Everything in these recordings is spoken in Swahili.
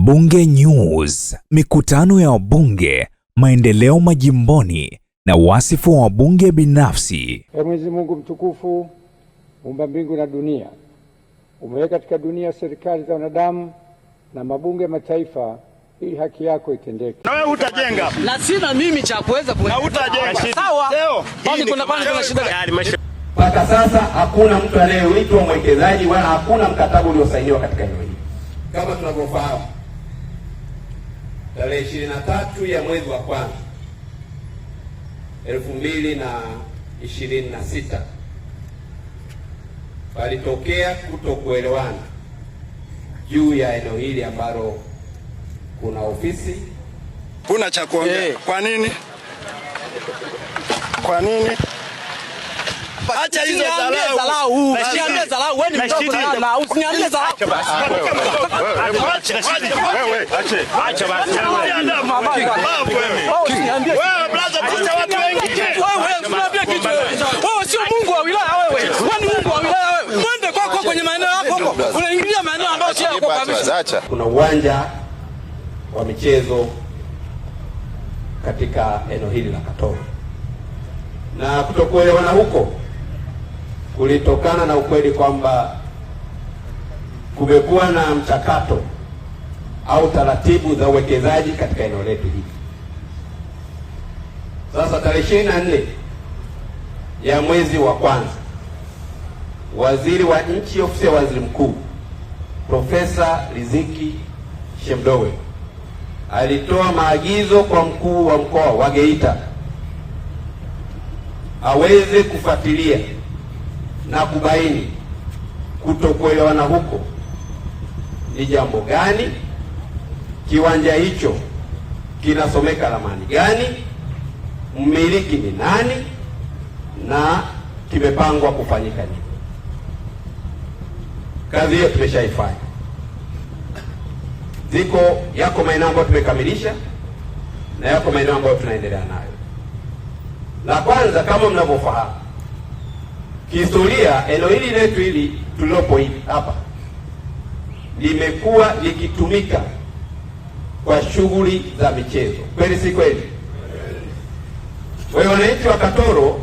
Bunge News, mikutano ya wabunge, maendeleo majimboni na wasifu wa wabunge binafsi. Mwenyezi Mungu mtukufu, muumba mbingu na dunia, umeweka katika dunia serikali za wanadamu na mabunge mataifa ili haki yako itendeke. Na wewe utajenga. Na sina mimi cha kuweza na utajenga. Sawa. Kwani kuna shida gani? Mpaka sasa hakuna mtu anayeitwa mwekezaji wala hakuna mkataba uliosainiwa katika eneo hili. Kama tunavyofahamu, tarehe 23 ya mwezi wa kwanza 2026 palitokea kutokuelewana juu ya eneo hili ambalo kuna ofisi. Kuna cha kuongea. Kwa nini? Kwa nini? Acha hizo dharau. Usiambie dharau, wewe ni mtoto na usiniambie dharau. Wewe acha basi. Wewe brother, tuta watu wengi. Wewe usiniambie kitu. Wewe sio Mungu wa wilaya wewe. Wewe ni Mungu wa wilaya wewe. Mwende kwako kwenye maeneo yako huko. Unaingilia maeneo ambayo sio yako kabisa. Kuna uwanja wa michezo katika eneo hili la Katoro. Na kutokuelewana huko kulitokana na ukweli kwamba kumekuwa na mchakato au taratibu za uwekezaji katika eneo letu hili. Sasa tarehe 24 ya mwezi wa kwanza, Waziri wa Nchi Ofisi ya Waziri Mkuu Profesa Riziki Shemdoe alitoa maagizo kwa mkuu wa mkoa wa Geita aweze kufuatilia na kubaini kutokuelewana huko ni jambo gani, kiwanja hicho kinasomeka ramani gani, mmiliki ni nani na kimepangwa kufanyika nini. Kazi hiyo tumeshaifanya. Yako maeneo ambayo tumekamilisha na yako maeneo ambayo tunaendelea nayo. La kwanza, kama mnavyofahamu, kihistoria eneo hili letu hili tulilopo hivi hapa limekuwa likitumika kwa shughuli za michezo. Kweli si kweli? Kwa hiyo wananchi wa Katoro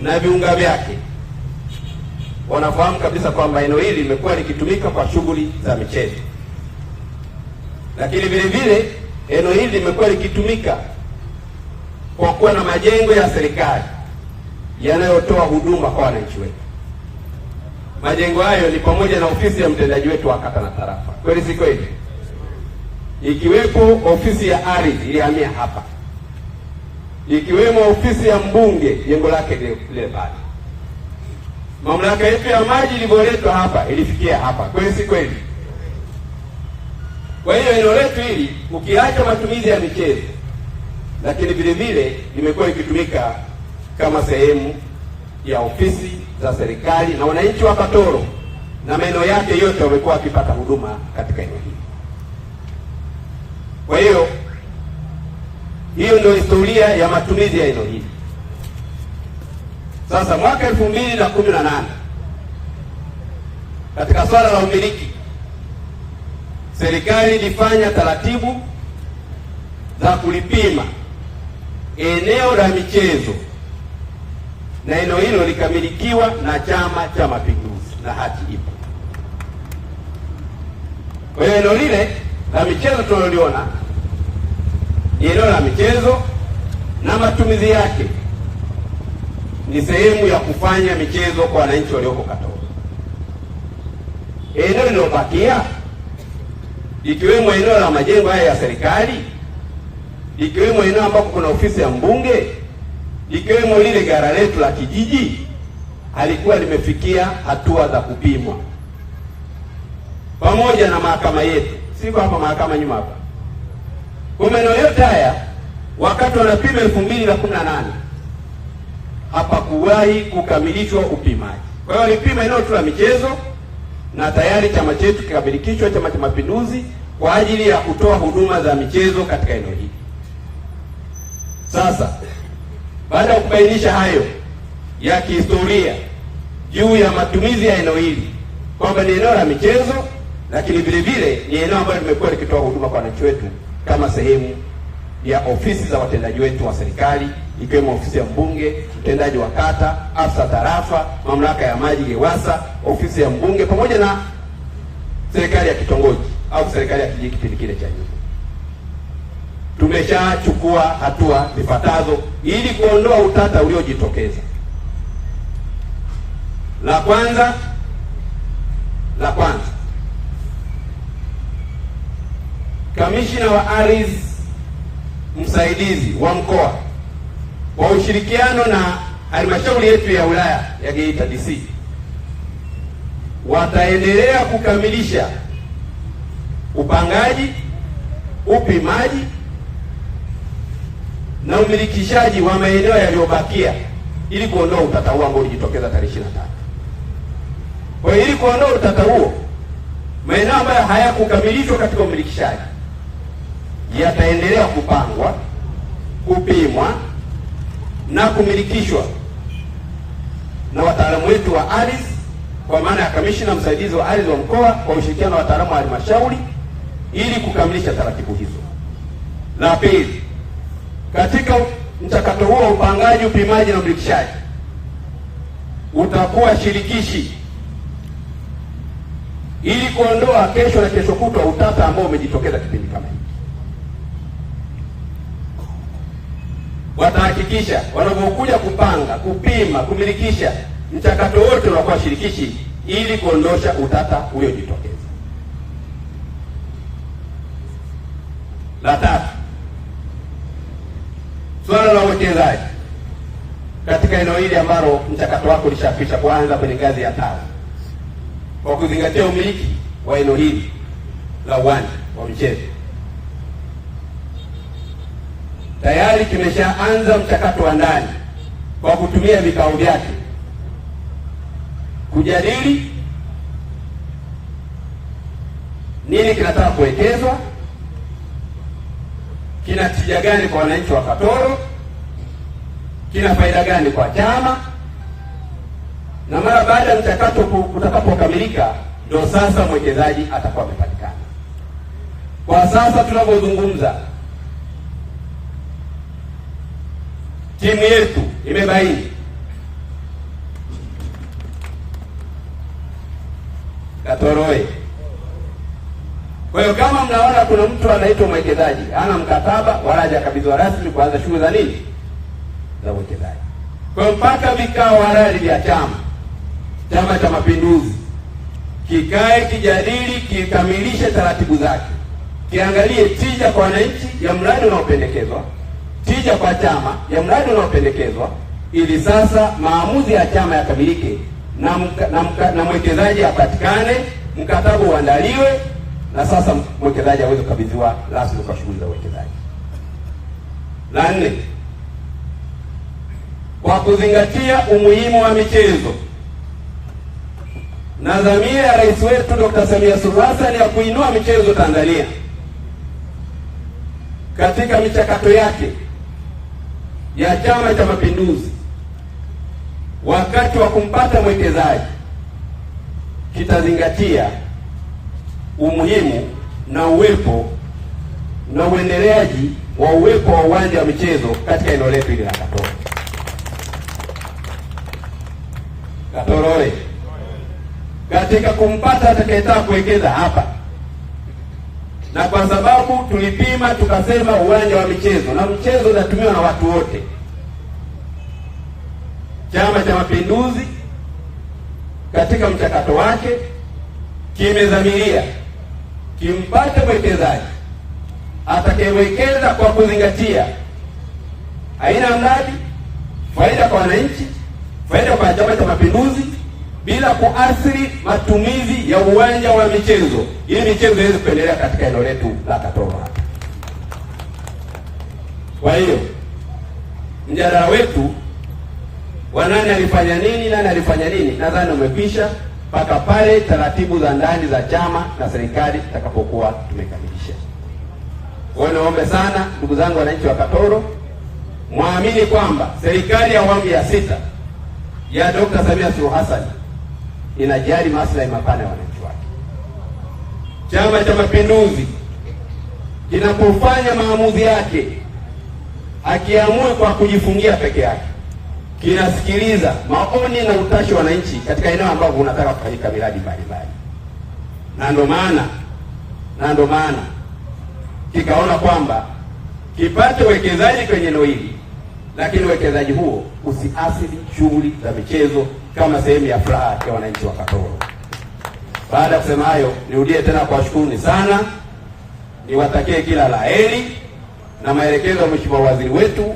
na viunga vyake wanafahamu kabisa kwamba eneo hili limekuwa likitumika kwa shughuli za michezo. Lakini vile vile eneo hili limekuwa likitumika kwa kuwa na majengo ya serikali yanayotoa huduma kwa wananchi wetu. Majengo hayo ni pamoja na ofisi ya mtendaji wetu wa kata na tarafa. Kweli si kweli? Ikiwepo ofisi ya ardhi ilihamia hapa. Ikiwemo ofisi ya mbunge jengo lake lile pale. Mamlaka yetu ya maji ilivyoletwa hapa ilifikia hapa. Kweli si kweli? Kwa hiyo eneo letu hili ukiacha matumizi ya michezo, lakini vile vile limekuwa likitumika kama sehemu ya ofisi za serikali na wananchi wa Katoro na maeneo yake yote wamekuwa wakipata huduma katika eneo hili. Kwa hiyo hiyo ndio historia ya matumizi ya eneo hili. Sasa mwaka 2018 katika swala la umiliki, serikali ilifanya taratibu za kulipima eneo la michezo na eneo hilo likamilikiwa na Chama cha Mapinduzi na hati ipo. Kwa hiyo eneo lile la michezo tunaloliona ni eneo la michezo na matumizi yake ni sehemu ya kufanya michezo kwa wananchi walioko Katoro. Eneo lilobakia ikiwemo eneo la majengo haya ya serikali, ikiwemo eneo ambako kuna ofisi ya mbunge, ikiwemo lile gara letu la kijiji, halikuwa limefikia hatua za kupimwa pamoja na mahakama yetu. Siko hapa mahakama nyuma hapa. Kwa maeneo yote haya wakati wanapima 2018 hapakuwahi kukamilishwa upimaji. Kwa hiyo walipima eneo tu la michezo na tayari chama chetu kikamilikishwa, Chama cha Mapinduzi, kwa ajili ya kutoa huduma za michezo katika eneo hili. Sasa baada ya kubainisha hayo ya kihistoria juu ya matumizi ya eneo hili kwamba ni eneo la michezo lakini vile vile ni eneo ambalo limekuwa likitoa huduma kwa wananchi wetu kama sehemu ya ofisi za watendaji wetu wa serikali, ikiwemo ofisi ya mbunge, mtendaji wa kata, afisa tarafa, mamlaka ya maji GEWASA, ofisi ya mbunge, pamoja na serikali ya kitongoji au serikali ya kijiji kipindi kile cha nyuma. Tumeshachukua hatua zifuatazo ili kuondoa utata uliojitokeza. La kwanza, kamishina wa ardhi msaidizi wa mkoa kwa ushirikiano na halmashauri yetu ya wilaya ya Geita DC wataendelea kukamilisha upangaji, upimaji na umilikishaji wa maeneo yaliyobakia ili kuondoa utata huo ambao ulijitokeza tarehe 23. Kwa hiyo ili kuondoa utata huo, maeneo ambayo hayakukamilishwa katika umilikishaji yataendelea kupangwa, kupimwa na kumilikishwa na wataalamu wetu wa ardhi, kwa maana ya kamishina msaidizi wa ardhi wa mkoa kwa ushirikiano wa wataalamu wa halmashauri ili kukamilisha taratibu hizo. La pili, katika mchakato huo wa upangaji, upimaji na umilikishaji utakuwa shirikishi ili kuondoa kesho na kesho kutwa utata ambao umejitokeza kipindi kama hiki. Watahakikisha wanapokuja kupanga, kupima, kumilikisha, mchakato wote unakuwa shirikishi ili kuondosha utata uliojitokeza. La tatu, swala la uwekezaji katika eneo hili ambalo mchakato wako ulishakwisha kuanza kwenye ngazi ya tawi, kwa kuzingatia umiliki wa eneo hili la uwanja wa michezo. Tayari tumeshaanza mchakato wa ndani kwa kutumia vikao vyake kujadili nini kinataka kuwekezwa, kina tija gani kwa wananchi wa Katoro, kina faida gani kwa chama, na mara baada ya mchakato utakapokamilika ndio sasa mwekezaji atakuwa amepatikana. Kwa sasa tunapozungumza, timu yetu imebaini Katoroe. Kwa hiyo kama mnaona kuna mtu anaitwa mwekezaji, hana mkataba wala hajakabidhiwa rasmi kuanza shughuli za nini za uwekezaji, kwa hiyo mpaka vikao halali vya Chama cha Mapinduzi kikae, kijadili, kikamilishe taratibu zake, kiangalie tija kwa wananchi ya mradi unaopendekezwa, tija kwa chama ya mradi unaopendekezwa, ili sasa maamuzi ya chama yakamilike na mwekezaji apatikane, mkataba uandaliwe, na sasa mwekezaji aweze kukabidhiwa rasmi kwa shughuli za uwekezaji. La nne, kwa kuzingatia umuhimu wa michezo na dhamira ya Rais wetu Dr. Samia Suluhu Hassan ya kuinua michezo Tanzania katika michakato yake ya Chama cha Mapinduzi, wakati wa kumpata mwekezaji kitazingatia umuhimu na uwepo na uendeleaji wa uwepo wa uwanja wa michezo katika eneo letu hili la Katoro. Katoroe, katika kumpata atakayetaka kuwekeza hapa, na kwa sababu tulipima tukasema uwanja wa michezo na mchezo unatumiwa na watu wote, Chama cha Mapinduzi katika mchakato wake kimedhamiria kimpate mwekezaji atakayewekeza kwa kuzingatia aina ya mradi, faida kwa wananchi, faida kwa Chama cha Mapinduzi, bila kuathiri matumizi ya uwanja wa michezo, ili michezo iweze kuendelea katika eneo letu la Katoro. Kwa hiyo mjadala wetu wa nani alifanya nini, nadhani umekwisha mpaka pale taratibu za ndani za chama na serikali tutakapokuwa tumekamilisha. Kwa hiyo naombe sana ndugu zangu wananchi wa Katoro, muamini kwamba serikali ya awamu ya 6 ya Dr. Samia Suluhu Hassan inajali maslahi mapana ya wananchi wake. Chama cha Mapinduzi kinapofanya maamuzi yake, akiamua kwa kujifungia peke yake, kinasikiliza maoni na utashi wa wananchi katika eneo ambalo unataka kufanyika miradi mbalimbali, na ndo maana kikaona kwamba kipate uwekezaji kwenye eneo hili, lakini uwekezaji huo usiathiri shughuli za michezo kama sehemu ya furaha ya wananchi wa Katoro. Baada ya kusema hayo, nirudie tena kuwashukuruni sana, niwatakie kila la heri, na maelekezo ya Mheshimiwa Waziri wetu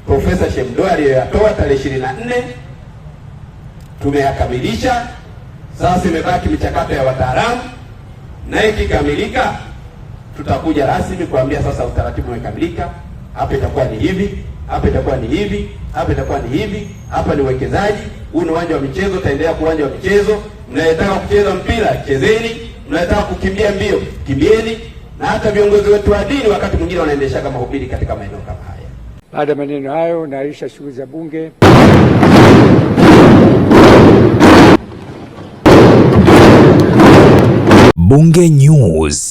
Profesa Shemdoe aliyoyatoa tarehe 24 tumeyakamilisha. Sasa imebaki michakato ya wataalamu, na ikikamilika tutakuja rasmi kuambia sasa utaratibu umekamilika, hapa itakuwa ni hivi, hapa itakuwa ni hivi, hapa itakuwa ni hivi, hapa ni uwekezaji, huu ni uwanja wa michezo, utaendelea kuwa uwanja wa michezo, mnayetaka kucheza mpira chezeni, mnayetaka kukimbia mbio kimbieni, na hata viongozi wetu wa dini wakati mwingine wanaendesha kama mahubiri katika maeneo kama haya. Baada ya maneno hayo, naahirisha shughuli za Bunge. Bunge News.